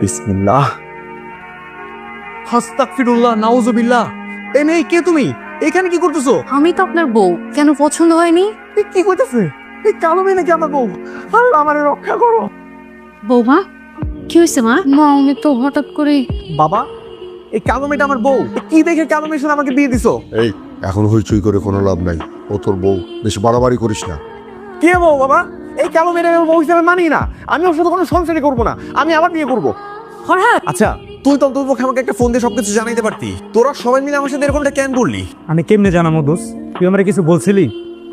বিসমিল্লাহ, আস্তাগফিরুল্লাহ, নাউজুবিল্লাহ। এই মেয়ে, কে তুমি? এখানে কি করতেছো? আমি তো আপনার বউ, কেন পছন্দ হয়নি? কি করতেছে? এই কালো মেয়ে নাকি আমার বউ? আল্লাহ আমারে রক্ষা করো। বৌমা, কি হয়েছে মা? মা আমি তো হঠাৎ করে। বাবা, এই কালো মেয়েটা আমার বউ। কি দেখে কালো মেয়ের সাথে আমাকে বিয়ে দিছো? এই এখন হইচই করে কোনো লাভ নাই, ও তোর বউ, বেশি বাড়াবাড়ি করিস না। কে বউ বাবা? এই কালো মেয়েটা আমার বউ হিসেবে মানি না। আমি ওর সাথে কোনো সংসারই করবো না, আমি আবার বিয়ে করবো। ফরহাদ, আচ্ছা, তুই তো তোর পক্ষে আমাকে একটা ফোন দিয়ে সবকিছু জানাইতে পারতি। তোরা সবাই মিলে আমার সাথে এরকমটা কেন করলি? আমি কেমনে জানাবো দোষ? তুই আমার কিছু বলছিলি?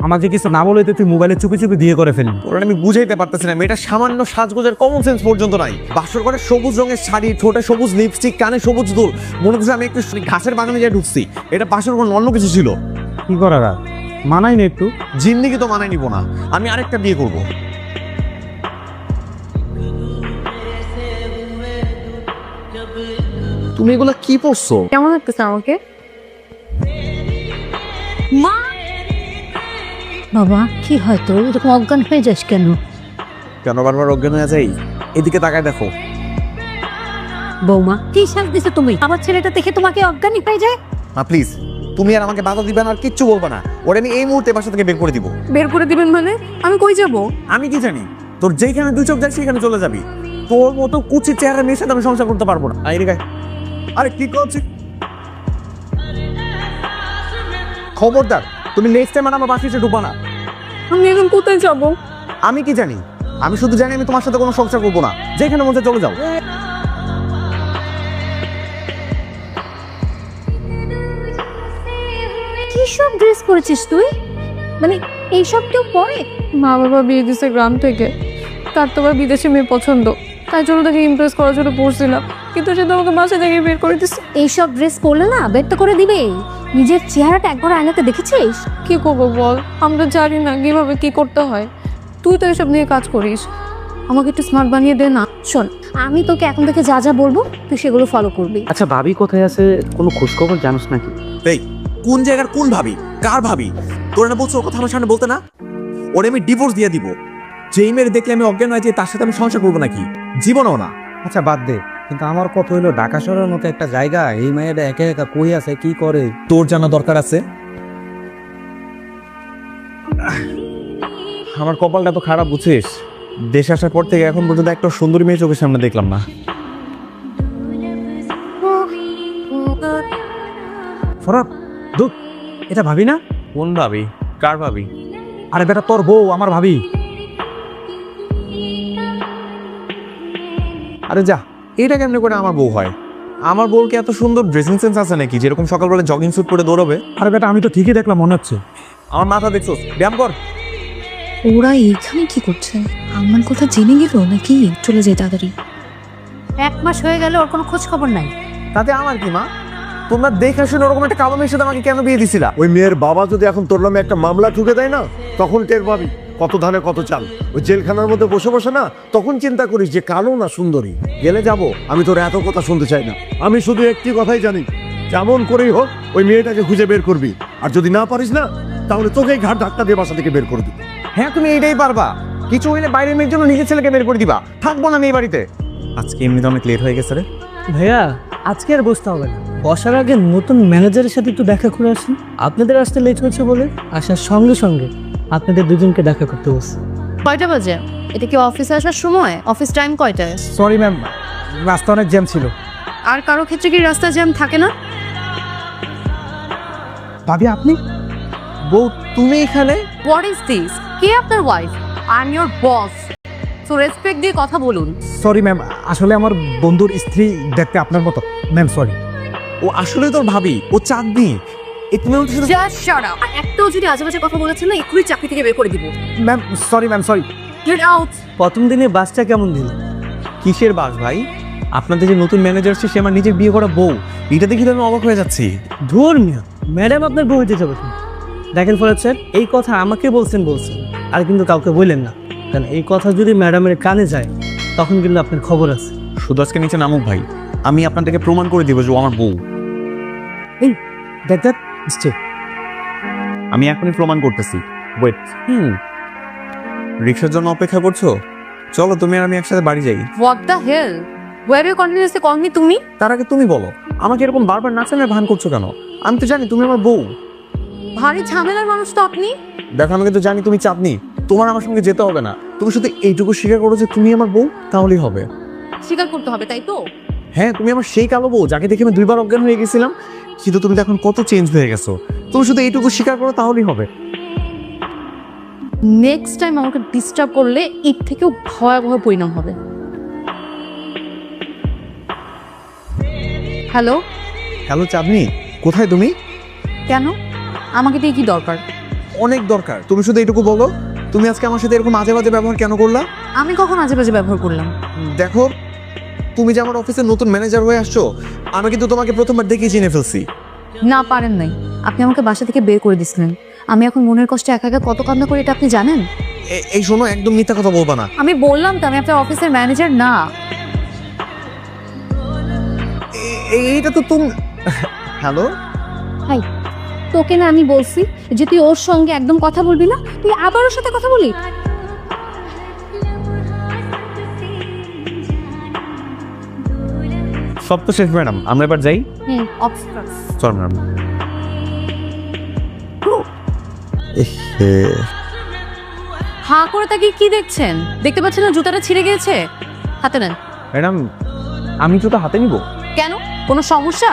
আমাকে কিছু না বলে তুই মোবাইলে চুপি চুপি দিয়ে করে ফেলি। ওরা আমি বুঝাইতে পারতেছি না, মেয়েটা সামান্য সাজগোজের কমন সেন্স পর্যন্ত নাই। বাসর ঘরে সবুজ রঙের শাড়ি, ঠোঁটে সবুজ লিপস্টিক, কানে সবুজ দুল, মনে হচ্ছে আমি একটু ঘাসের বাগানে গিয়ে ঢুকছি। এটা বাসর ঘর অন্য কিছু ছিল। কি করার আর? মানাই না একটু। জিন্দিগি তো মানায় নিব না, আমি আরেকটা বিয়ে করব। তুমি এগুলা কি পড়ছো? কেমন লাগতেছে আমাকে? মা, বাবা কি হয় তোর? এরকম অজ্ঞান হয়ে যাস কেন? কেন বারবার অজ্ঞান হয়ে যাই? এদিকে তাকায় দেখো। বৌমা, কি সাজ দিছো তুমি? আমার ছেলেটা দেখে তোমাকে অজ্ঞানী হয়ে যায়। মা প্লিজ, তুমি আর আমাকে বাধা দিবে না, আর কিচ্ছু বলবে না। ওরা আমি এই মুহূর্তে বাসা থেকে বের করে দিব। বের করে দিবেন মানে? আমি কই যাব? আমি কি জানি? তোর যেখানে দুই চোখ যায় সেখানে চলে যাবি। তোর মতো কুচি চেহারা মেয়ের সাথে আমি সংসার করতে পারবো না। আরে কি করছিস? খবরদার, তুমি নেক্সট টাইম আমার বাসায় এসে ঢুকবা না। আমি এখন কোথায় যাব? আমি কি জানি? আমি শুধু জানি আমি তোমার সাথে কোনো সংসার করবো না। যেখানে মন চায় চলে যাও। কি সব ড্রেস পরেছিস তুই? মানে এইসব কেউ পরে? মা বাবা বিয়ে দিছে গ্রাম থেকে, তার তো আবার বিদেশি মেয়ে পছন্দ, তাই জন্য তাকে ইমপ্রেস করার জন্য পড়ছিলাম, কিন্তু সে তো আমাকে বাসা থেকে বের করে দিচ্ছে। এইসব ড্রেস পরলে না বের তো করে দিবে। নিজের চেহারাটা একবার আয়নাতে দেখেছিস? কি করবো বল, আমরা জানি না কিভাবে কি করতে হয়। তুই তো এসব নিয়ে কাজ করিস, আমাকে একটু স্মার্ট বানিয়ে দে না। শোন, আমি তোকে এখন থেকে যা যা বলবো তুই সেগুলো ফলো করবি। আচ্ছা ভাবি কোথায় আছে, কোনো খোঁজ খবর জানোস নাকি? এই কোন জায়গার কোন ভাবি? কার ভাবি? তোরা না বলছো ওর কথা আমার সামনে বলতে না? ওরে আমি ডিভোর্স দিয়ে দিব। যেই মেয়ের দেখলে আমি অজ্ঞান হয়ে যাই তার সাথে আমি সংসার করবো নাকি? জীবনও না। আচ্ছা বাদ দে, কিন্তু আমার কথা হইলো ঢাকা শহরের মতো একটা জায়গা, এই মেয়েটা একা একা কই আছে, কি করে? তোর জানা দরকার আছে। আমার কপালটা তো খারাপ, বুঝছিস? দেশে আসার পর থেকে এখন পর্যন্ত একটা সুন্দরী মেয়ে চোখের সামনে দেখলাম না। ফরাদ, দুঃখ, এটা ভাবি না? কোন ভাবি? কার ভাবি? আরে বেটা তোর বউ, আমার ভাবি। আরে যা, এটা কেমনে করে আমার বউ হয়? আমার বউর কি এত সুন্দর ড্রেসিং সেন্স আছে নাকি যেরকম সকালবেলা জগিং স্যুট পরে দৌড়াবে? আরে বেটা আমি তো ঠিকই দেখলাম, মনে হচ্ছে। আমার মাথা দেখছোস? ব্যায়াম কর। ওরা এখানে কি করছে? আমার কথা জেনে গেল নাকি? চলে যাই তাড়াতাড়ি। 1 মাস হয়ে গেল, ওর কোনো খোঁজ খবর নাই। তাতে আমার কি মা? তোমরা দেখে শুনে ওরকম একটা কালো মেয়ের সাথে আমাকে কেন বিয়ে দিছিলা? ওই মেয়ের বাবা যদি এখন তোর নামে একটা মামলা ঠুকে দেয় না, তখন টের পাবি কত ধানে কত চাল। ওই জেলখানার মধ্যে বসে বসে না, তখন চিন্তা করিস যে কালো না সুন্দরী। গেলে যাব, আমি তোর এত কথা শুনতে চাই না। আমি শুধু একটি কথাই জানি, যেমন করেই হোক ওই মেয়েটাকে খুঁজে বের করবি। আর যদি না পারিস না, তাহলে তোকেই ঘাট ধাক্কা দিয়ে বাসা থেকে বের করে দিবি। হ্যাঁ, তুমি এইটাই পারবা। কিছু হইলে বাইরের মেয়ের জন্য নিজের ছেলেকে বের করে দিবা। থাকবো না আমি এই বাড়িতে। আজকে এমনিতে অনেক লেট হয়ে গেছে রে। ভাইয়া আজকে আর বসতে হবে না, বসার আগে নতুন ম্যানেজারের সাথে একটু দেখা করে আসুন। আপনাদের আসতে লেট হচ্ছে বলে আসার সঙ্গে সঙ্গে আপনাদের দুজনকে দেখা করতে বসছি। কয়টা বাজে? এটা কি অফিসে আসার সময়? অফিস টাইম কয়টায়? সরি ম্যাম, রাস্তা অনেক জ্যাম ছিল। আর কারো ক্ষেত্রে কি রাস্তা জ্যাম থাকে না? ভাবি আপনি? বউ তুমি এখানে? What is this? কে আপনার wife? I am your boss, so respect দিয়ে কথা বলুন। সরি ম্যাম, আসলে আমার বন্ধুর স্ত্রী দেখতে আপনার মতো। Ma'am sorry. ও আসলে তোর ভাবি, ও চাঁদনি। এই তুমি ওর সাথে- জাস্ট শাট আপ। একটাও যদি আজেবাজে কথা বলেছেন না, এক্ষুনি চাকরি থেকে বের করে দিব। Ma'am sorry, ma'am sorry. Get out. প্রথম দিনে বাসটা কেমন দিল? কিসের বাস ভাই? আপনাদের যে নতুন ম্যানেজার আসছে সে আমার নিজের বিয়ে করা বউ। এটা দেখি তো আমি অবাক হয়ে যাচ্ছি। ধুর মিয়া, ম্যাডাম আপনার বউ হইতে যাবে। দেখেন ফরাদ স্যার, এই কথা আমাকে বলছেন, আর কিন্তু কাউকে বললেন না, কারণ এই কথা যদি ম্যাডামের কানে যায় তখন কিন্তু আপনার খবর আছে। শুধু আজকে নিচে নামুক ভাই, আমি আপনাদেরকে প্রমাণ করে দিব যে ও আমার বউ। এই দেখ দেখ স্টে। আমি এখনই প্রমাণ করতেছি। ওয়েট। রিক্সার জন্য অপেক্ষা করছো? চলো তুমি আর আমি একসাথে বাড়ি যাই। What the hell? Were you continuously call me তুমি? তার আগে তুমি বলো, আমাকে এরকম বারবার নাচানোর ভান করছো কেন? আমি তো জানি তুমি আমার বউ। ভারী ঝামেলার মানুষ তো আপনি। দেখো আমি কিন্তু জানি তুমি চাঁদনি, তোমার আমার সঙ্গে যেতে হবে না। তুমি শুধু এইটুকু স্বীকার করো যে তুমি আমার বউ, তাহলেই হবে। স্বীকার করতে হবে তাই তো? হ্যাঁ, তুমি আমার সেই কালো বউ যাকে দেখে আমি 2 বার অজ্ঞান হয়ে গেছিলাম, কিন্তু তুমি তো এখন কত চেঞ্জ হয়ে গেছো। তুমি শুধু এইটুকু স্বীকার করো, তাহলেই হবে। নেক্সট টাইম আমাকে ডিস্টার্ব করলে এর থেকেও ভয়াবহ পরিণাম হবে। হ্যালো। হ্যালো চাঁদনি, কোথায় তুমি? কেন? আমাকে দিয়ে কি দরকার? অনেক দরকার। তুমি শুধু এইটুকু বলো, তুমি আজকে আমার সাথে এরকম আজে বাজে ব্যবহার কেন করলা? আমি কখন আজে বাজে ব্যবহার করলাম? দেখো, তুমি যে আমার অফিসের নতুন ম্যানেজার হয়ে আসছো, আমি কিন্তু তোমাকে প্রথমবার দেখেই চিনে ফেলছি। না পারেন নাই, আপনি আমাকে বাসা থেকে বের করে দিছিলেন। আমি এখন মনের কষ্টে একা একা কত কান্না করি এটা আপনি জানেন? এই শোনো, একদম মিথ্যা কথা বলবা না। আমি বললাম তো আমি আপনার অফিসের ম্যানেজার না। এইটা তো তুমি। হ্যালো, হাই, তোকে না আমি বলছি যে তুই ওর সঙ্গে একদম কথা বলবি না, তুই আবার ওর সাথে কথা বলি। সব তো শেষ ম্যাডাম, আমরা এবার যাই। অফিস। চল ম্যাডাম। হা করে তাকে কি দেখছেন? দেখতে পাচ্ছেন না জুতাটা ছিঁড়ে গিয়েছে? হাতে নেন। ম্যাডাম, আমি তো হাতে নিব। কেন, কোনো সমস্যা?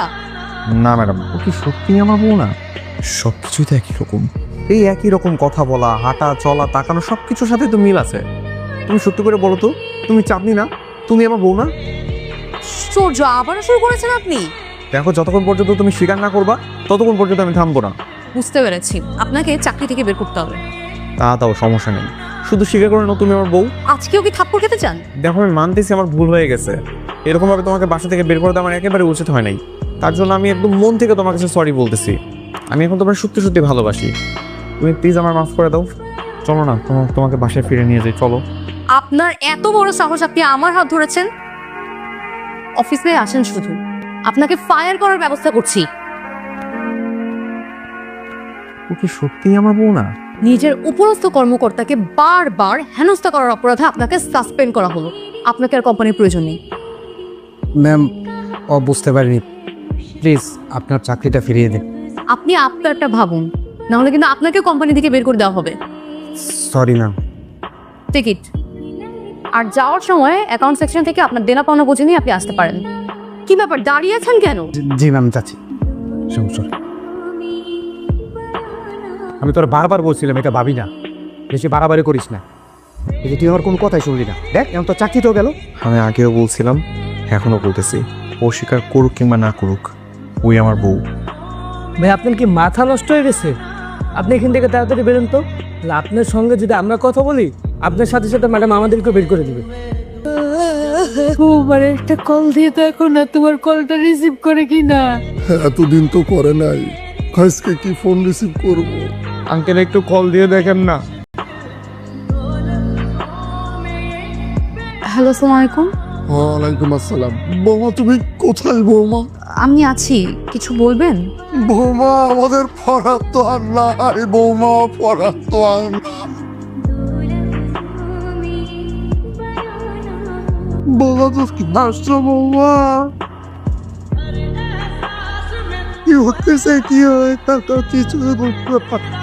না ম্যাডাম, ও কি সত্যি আমার বউ না? সবকিছুই তো একই রকম। এই একই রকম কথা বলা, হাঁটা, চলা, তাকানো, সবকিছুর সাথে তো মিল আছে। তুমি সত্যি করে বলো তো, তুমি চাঁদনি না? তুমি আমার বউ না? সূর্য আবারও শুরু করেছেন আপনি। দেখো, যতক্ষণ পর্যন্ত তুমি স্বীকার না করবা, ততক্ষণ পর্যন্ত আমি থামবো না। বুঝতে পেরেছি, আপনাকে চাকরি থেকে বের করতে হবে। তাও সমস্যা নেই, শুধু স্বীকার করে না তুমি আমার বউ। আজকেও কি থাপ্পড় খেতে চান? দেখো, আমি মানতেছি আমার ভুল হয়ে গেছে। এরকম ভাবে তোমাকে বাসা থেকে বের করে দেওয়া আমার একেবারে উচিত হয় নাই। তার জন্য আমি একদম মন থেকে তোমার কাছে সরি বলতেছি। আমি এখন তোমার সত্যি সত্যি ভালোবাসি। তুমি প্লিজ আমার মাফ করে দাও। চলো না, তোমাকে বাসায় ফিরে নিয়ে যাই, চলো। আপনার এত বড় সাহস, আপনি আমার হাত ধরেছেন? অফিসে আসেন শুধু, আপনাকে ফায়ার করার ব্যবস্থা করছি। ও কি সত্যি আমার বউ না? নিজের উপরস্থ কর্মকর্তাকে বারবার হেনস্থা করার অপরাধে আপনাকে সাসপেন্ড করা হলো। আপনাকে আর কোম্পানির প্রয়োজন নেই। ম্যাম, ও বুঝতে পারিনি, প্লিজ আপনার চাকরিটা ফিরিয়ে দিন। আপনি আপনারটা ভাবুন, না হলে কিন্তু আপনাকে কোম্পানি থেকে বের করে দেওয়া হবে। Sorry ma'am. টিকিট। আর যাওয়ার সময় অ্যাকাউন্ট সেকশন থেকে আপনার দেনা পাওনা বুঝে নিয়ে আপনি আসতে পারেন। কি ব্যাপার, দাঁড়িয়ে আছেন কেন? জি ম্যাম, যাচ্ছি। সমস্যা, আমি তোর বারবার বলছিলাম এটা ভাবি না, বেশি বাড়াবাড়ি করিস না। এই যে তুই আমার কোনো কথাই শুনলি না, দেখ এখন তো চাকরিটাও গেল। আমি আগেও বলছিলাম, এখনো বলতেছি, ও স্বীকার করুক কিংবা না করুক, ওই আমার বউ। ভাই আপনার কি মাথা নষ্ট হয়ে গেছে? আপনি এখান থেকে তাড়াতাড়ি বেরোন তো। তাহলে আপনার সঙ্গে যদি আমরা কথা বলি, আপনার সাথে সাথে ম্যাডাম আমাদেরকে বের করে দেবে। তোমার একটা কল দিয়ে দেখো না, তোমার কলটা রিসিভ করে কি না। এতদিন তো করে নাই, আজকে কি ফোন রিসিভ করবো? আঙ্কেল, একটু কল দিয়ে দেখেন না। হ্যালো, আসসালামু আলাইকুম। ওয়ালাইকুম আসসালাম। বৌমা, তুমি কোথায় বৌমা? আমি আছি, কিছু বলবেন? বৌমা, আমাদের পড়ার তো আর নাই বৌমা, পড়ার তো আর নাই। বৌমা তো কি আসছো বৌমা? কি হতেছে, কি হয় তা তো কিছু বলতে পারছি